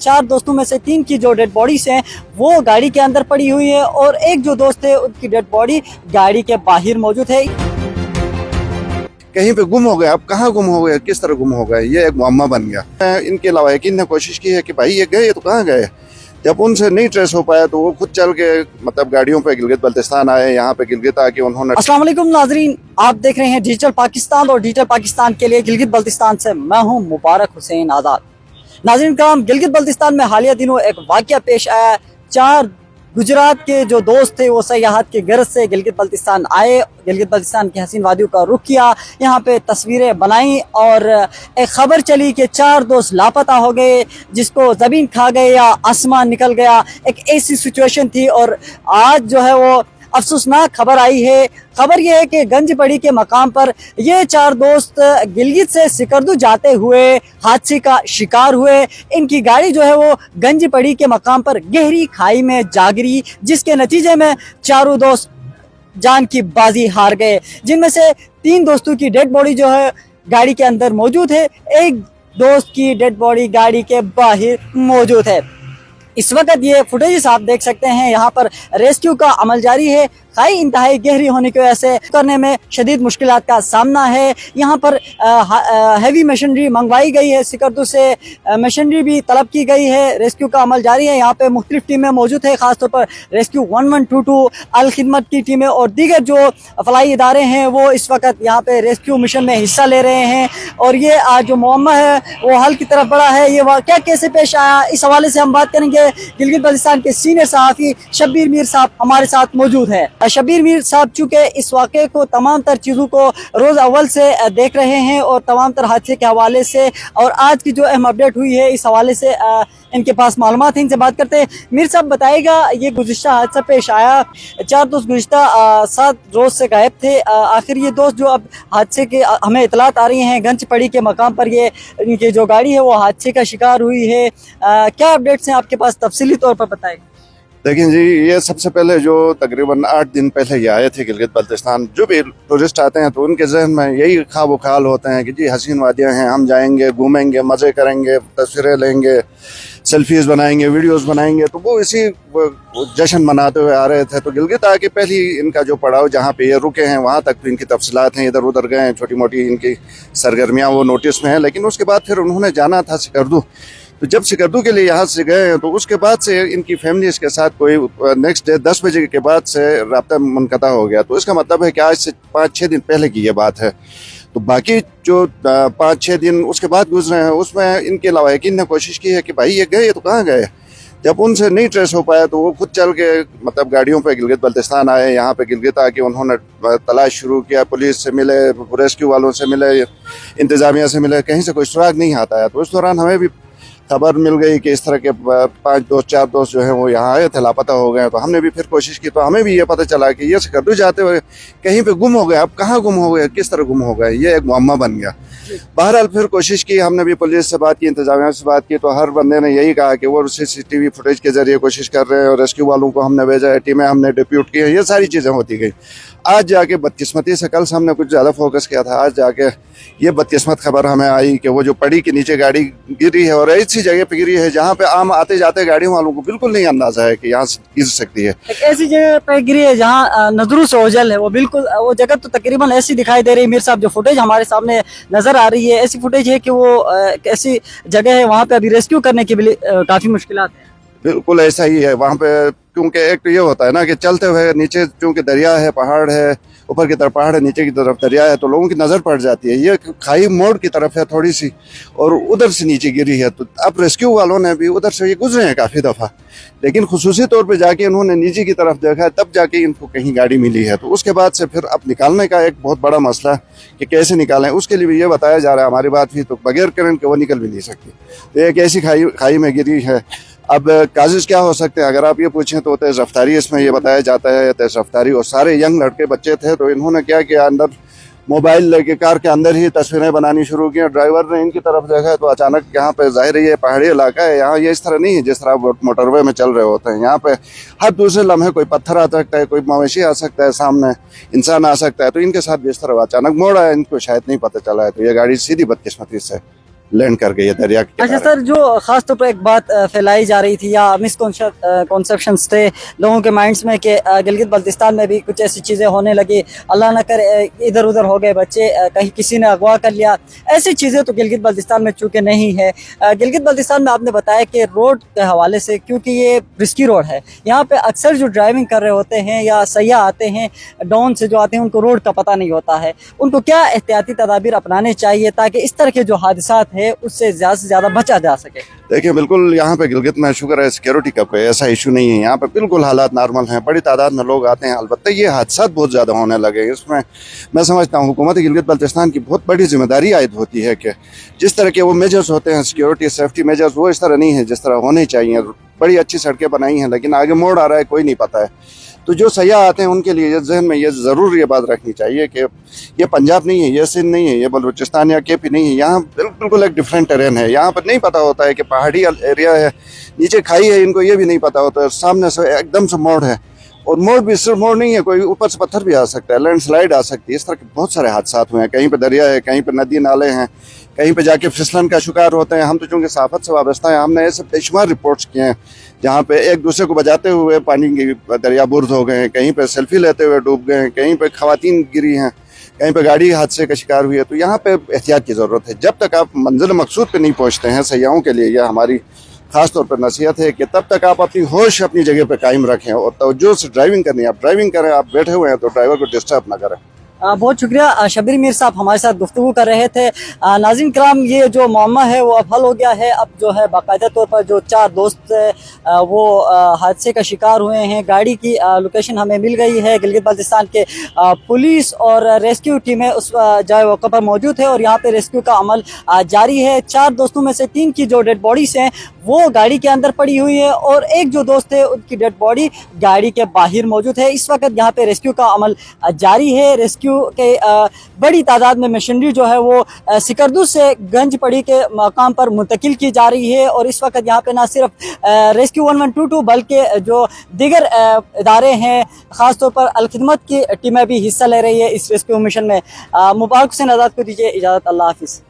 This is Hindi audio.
चार दोस्तों में से तीन की जो डेड बॉडीज हैं वो गाड़ी के अंदर पड़ी हुई है और एक जो दोस्त है उनकी डेड बॉडी गाड़ी के बाहर मौजूद है। कहीं पे गुम हो गए, अब कहाँ गुम हो गए, किस तरह गुम हो गए, ये एक मुअम्मा बन गया। इनके लवाहिकीन ने कोशिश की है कि भाई ये गए तो कहाँ गए। जब उनसे नहीं ट्रेस हो पाया तो वो खुद चल के मतलब गाड़ियों पे गिलगित बल्तिस्तान आए, यहाँ पे गिलगित आके उन्होंने। अस्सलाम वालेकुम नाजरीन, आप देख रहे हैं डिजिटल पाकिस्तान और डिजिटल पाकिस्तान के लिए गिलगित बल्तिस्तान से मैं हूं मुबारक हुसैन आजाद। नाजरीन कराम, गिलगित बल्तिस्तान में हालिया दिनों एक वाकया पेश आया। चार गुजरात के जो दोस्त थे वो सयाहत के गर्ज से गिलगित बल्तिस्तान आए, गिलगित बल्तिस्तान की हसीन वादियों का रुख किया, यहाँ पे तस्वीरें बनाई और एक खबर चली कि चार दोस्त लापता हो गए, जिसको ज़मीन खा गए या आसमान निकल गया। एक ऐसी सिचुएशन थी और आज जो है वो अफसोसनाक खबर आई है। खबर यह है कि गंजपड़ी के मकाम पर ये चार दोस्त गिलगित से सिकरदू जाते हुए हादसे का शिकार हुए। इनकी गाड़ी जो है वो गंजपड़ी के मकाम पर गहरी खाई में जा गिरी, जिसके नतीजे में चारों दोस्त जान की बाजी हार गए, जिनमें से तीन दोस्तों की डेड बॉडी जो है गाड़ी के अंदर मौजूद है, एक दोस्त की डेड बॉडी गाड़ी के बाहर मौजूद है। इस वक्त ये फुटेज आप देख सकते हैं, यहाँ पर रेस्क्यू का अमल जारी है। खाई इंतहाई गहरी होने की वजह से करने में शदीद मुश्किलात का सामना है। यहाँ पर हैवी मशीनरी मंगवाई गई है, सिकरदू से मशीनरी भी तलब की गई है। रेस्क्यू का अमल जारी है। यहाँ पे मुख्तलिफ टीमें मौजूद है, खासतौर पर रेस्क्यू 1122 अल खिदमत की टीमें और दीगर जो फलाई इदारे हैं वो इस वक्त यहाँ पे रेस्क्यू मिशन में हिस्सा ले रहे हैं। और ये आज जो मुअम्मा है वो हल की तरफ बढ़ा है। ये वाक़या कैसे पेश आया, इस हवाले से हम बात करेंगे। गिलगित बल्तिस्तान के सीनियर सहाफ़ी शब्बीर मीर साहब हमारे साथ मौजूद है। शब्बीर मीर साहब चूँकि इस वाक़े को तमाम तर चीज़ों को रोज़ अव्वल से देख रहे हैं और तमाम तर हादसे के हवाले से और आज की जो अहम अपडेट हुई है इस हवाले से इनके पास मालूमात है, इनसे बात करते हैं। मीर साहब बताइएगा, ये गुज़िश्ता हादसा पेश आया, चार दोस्त गुज़िश्ता 7 रोज़ से गायब थे। आखिर ये दोस्त जो अब हादसे के हमें इतलात आ रही हैं गंजपड़ी के मकाम पर ये इनकी जो गाड़ी है वो हादसे का शिकार हुई है, क्या अपडेट्स हैं आपके पास, तफसीली तौर पर बताएंगे। देखिए जी, ये सबसे पहले जो तकरीबन 8 दिन पहले ये आए थे गिलगित बल्तिस्तान। जो भी टूरिस्ट आते हैं तो उनके जहन में यही ख्वाब ख्याल होते हैं कि जी हसीन वादियाँ हैं, हम जाएंगे, घूमेंगे, मज़े करेंगे, तस्वीरें लेंगे, सेल्फीज बनाएंगे, वीडियोस बनाएंगे। तो वो इसी जश्न मनाते हुए आ रहे थे। तो गिलगित आके पहली इनका जो पड़ाव जहाँ पे ये रुके हैं वहाँ तक तो इनकी तफसीलात हैं, इधर उधर गए हैं, छोटी मोटी इनकी सरगर्मियाँ वो नोटिस में है। लेकिन उसके बाद फिर उन्होंने जाना था सिकरदू। तो जब सिकरदू के लिए यहाँ से गए हैं तो उसके बाद से इनकी फैमिलीज के साथ कोई नेक्स्ट डे 10 बजे के बाद से रब्ता मुनक़ता हो गया। तो इसका मतलब है कि आज से 5-6 दिन पहले की ये बात है। तो बाकी जो 5-6 दिन उसके बाद गुजरे हैं उसमें इनके लवाहिकीन ने कोशिश की है कि भाई ये गए तो कहाँ गए। जब उनसे नहीं ट्रेस हो पाया तो वो खुद चल के मतलब गाड़ियों पे गिलगित बल्तिस्तान आए, यहाँ पे गिलगित आके उन्होंने तलाश शुरू किया, पुलिस से मिले, रेस्क्यू वालों से मिले, इंतज़ामिया से मिले, कहीं से कोई सुराग नहीं आता है। तो उस दौरान हमें भी खबर मिल गई कि इस तरह के 4 दोस्त जो हैं वो यहाँ आए थे, लापता हो गए। तो हमने भी फिर कोशिश की तो हमें भी ये पता चला कि ये सिकरदू जाते हुए कहीं पे गुम हो गए। अब कहाँ गुम हो गए, किस तरह गुम हो गए, ये एक मुअम्मा बन गया। बहरहाल फिर कोशिश की, हमने भी पुलिस से बात की, इंतजामिया से बात की। तो हर बंदे ने यही कहा कि वो CCTV फुटेज के जरिए कोशिश कर रहे हैं और रेस्क्यू वालों को हमने भेजा है, टीमें हमने डिप्यूट की है, ये सारी चीज़ें होती गई। आज जाके बदकिस्मती से, कल से हमने कुछ ज़्यादा फोकस किया था, आज जाके ये बदकिस्मत खबर हमें आई कि वो जो पड़ी के नीचे गाड़ी गिरी है और ऐसी जगह पे गिरी है जहाँ पे आम आते जाते गाड़ियों वालों को बिल्कुल नहीं अंदाजा है कि यहाँ से गिर सकती है। एक ऐसी जगह पे गिरी है जहाँ नजरों से ओझल है, वो बिल्कुल वो जगह तो तकरीबन ऐसी दिखाई दे रही है। मीर साहब, जो फुटेज हमारे सामने नजर आ रही है ऐसी फुटेज है कि वो ऐसी जगह है वहाँ पे अभी रेस्क्यू करने की भी काफी मुश्किलात है। बिल्कुल ऐसा ही है वहाँ पे, क्योंकि एक तो ये होता है ना कि चलते हुए नीचे चूँकि दरिया है, पहाड़ है, ऊपर की तरफ पहाड़ है, नीचे की तरफ दरिया है, तो लोगों की नज़र पड़ जाती है। ये खाई मोड़ की तरफ है थोड़ी सी और उधर से नीचे गिरी है। तो अब रेस्क्यू वालों ने भी उधर से ये गुजरे हैं काफ़ी दफ़ा, लेकिन खुसूसी तौर पे जाके इन्होंने नीचे की तरफ देखा है, तब जाके इनको कहीं गाड़ी मिली है। तो उसके बाद से फिर अब निकालने का एक बहुत बड़ा मसला कि कैसे निकालें, उसके लिए भी ये बताया जा रहा है हमारी बात भी, तो बगैर करंट के वो निकल भी नहीं सकती। तो एक ऐसी खाई में गिरी है। अब काजिज़ क्या हो सकते हैं अगर आप ये पूछें तो तेज़ रफ्तारी इसमें ये बताया जाता है, तेज़ रफ्तारी। और सारे यंग लड़के बच्चे थे तो इन्होंने क्या किया, अंदर मोबाइल लेके कार के अंदर ही तस्वीरें बनानी शुरू की। ड्राइवर ने इनकी तरफ देखा तो अचानक यहाँ पे जाहिर है ये पहाड़ी इलाका है, यहाँ ये इस तरह नहीं है जिस तरह मोटरवे में चल रहे होते हैं। यहाँ पे हर दूसरे लम्हे कोई पत्थर आ सकता है, कोई मवेशी आ सकता है, सामने इंसान आ सकता है। तो इनके साथ जिस तरह अचानक मोड़ आया, इनको शायद नहीं पता चला है। तो ये गाड़ी सीधी बदकिस्मती से लैंड कर गई है दरिया के अच्छा किनारे। सर, जो खास तौर पर एक बात फैलाई जा रही थी या मिसकॉन्सेप्शंस थे लोगों के माइंड्स में कि गिलगित बल्तिस्तान में भी कुछ ऐसी चीज़ें होने लगी, अल्लाह न करे इधर उधर हो गए बच्चे, कहीं किसी ने अगवा कर लिया, ऐसी चीज़ें तो गिलगित बल्तिस्तान में चूँकि नहीं है। गिलगित बल्तिस्तान में आपने बताया कि रोड के हवाले से, क्योंकि ये रिस्की रोड है, यहाँ पे अक्सर जो ड्राइविंग कर रहे होते हैं या सयाह आते हैं डाउन से जो आते हैं, उनको रोड का पता नहीं होता है। उनको क्या एहतियाती तदाबीर अपनाने चाहिए ताकि इस तरह के जो हादसात है उससे ज़्यादा से ज़्यादा बचा जा सके? देखिए, बिल्कुल यहाँ पे गिलगित में शुक्र है सिक्योरिटी का कोई ऐसा इशू नहीं है। यहाँ पे बिल्कुल हालात नॉर्मल हैं, बड़ी तादाद में लोग आते हैं। अलबत्ता ये हादसा बहुत ज़्यादा होने लगे, इसमें मैं समझता हूँ हुकूमत गिलगित बल्तिस्तान की बहुत बड़ी जिम्मेदारी आयद होती है कि जिस तरह के वो मेजर्स होते हैं, सिक्योरिटी सेफ्टी मेजर्स, वो इस तरह नहीं है जिस तरह होने चाहिए। बड़ी अच्छी सड़कें बनाई हैं लेकिन आगे मोड़ आ रहा है, कोई नहीं पता है। तो जो सयाह आते हैं उनके लिए जहन में ये ज़रूर ये बात रखनी चाहिए कि ये पंजाब नहीं है, ये सिंध नहीं है, ये बलूचिस्तान या केपी नहीं है। यहाँ बिल्कुल एक डिफरेंट टेरेन है। यहाँ पर नहीं पता होता है कि पहाड़ी एरिया है, नीचे खाई है, इनको ये भी नहीं पता होता है। सामने से एकदम से मोड़ है, और मोड़ भी सिर्फ मोड़ नहीं है, कोई ऊपर से पत्थर भी आ सकता है, लैंडस्लाइड आ सकती है। इस तरह के बहुत सारे हादसा हुए हैं। कहीं पे दरिया है, कहीं पे नदी नाले हैं, कहीं पे जाके फिसलन का शिकार होते हैं। हम तो चूँकि सहाफत से वाबस्ता है, हमने ऐसे बेशुमार रिपोर्ट्स किए हैं जहाँ पे एक दूसरे को बचाते हुए पानी की दरिया बुर्द हो गए हैं, कहीं पे सेल्फी लेते हुए डूब गए हैं, कहीं पे खवातीन गिरी हैं, कहीं पे गाड़ी हादसे का शिकार हुई है। तो यहाँ पे एहतियात की ज़रूरत है। जब तक आप मंजिल मकसूद पे नहीं पहुँचते हैं, सयाहों के लिए यह हमारी खास तौर पर नसीहत है कि तब तक आप अपनी होश अपनी जगह पे कायम रखें और तवज्जो से ड्राइविंग करें। आप ड्राइविंग करें, आप बैठे हुए हैं तो ड्राइवर को डिस्टर्ब ना करें। बहुत शुक्रिया शबीर मीर साहब हमारे साथ गुफ्तगू कर रहे थे। नाज़रीन कराम, ये जो मामला है वो अब हल हो गया है। अब जो है बाकायदा तौर पर जो 4 दोस्त वो हादसे का शिकार हुए हैं, गाड़ी की लोकेशन हमें मिल गई है। गिलगित बल्तिस्तान के पुलिस और रेस्क्यू टीमें उस जगह वक़्त पर मौजूद है और यहाँ पे रेस्क्यू का अमल जारी है। 4 दोस्तों में से 3 की जो डेड बॉडीज हैं वो गाड़ी के अंदर पड़ी हुई है और एक जो दोस्त है उनकी डेड बॉडी गाड़ी के बाहर मौजूद है। इस वक्त यहाँ पे रेस्क्यू का अमल जारी है। रेस्क्यू के बड़ी तादाद में मशीनरी जो है वो सिकरदू से गंज पड़ी के मकाम पर मुंतकिल की जा रही है और इस वक्त यहाँ पे ना सिर्फ रेस्क्यू 1122 बल्कि जो दीगर इदारे हैं, ख़ास तौर पर अलखिदमत की टीमें भी हिस्सा ले रही है इस रेस्क्यू मिशन में। मुबारक हुसैन आज़ाद को दीजिए इजाज़त। अल्लाह हाफिज़।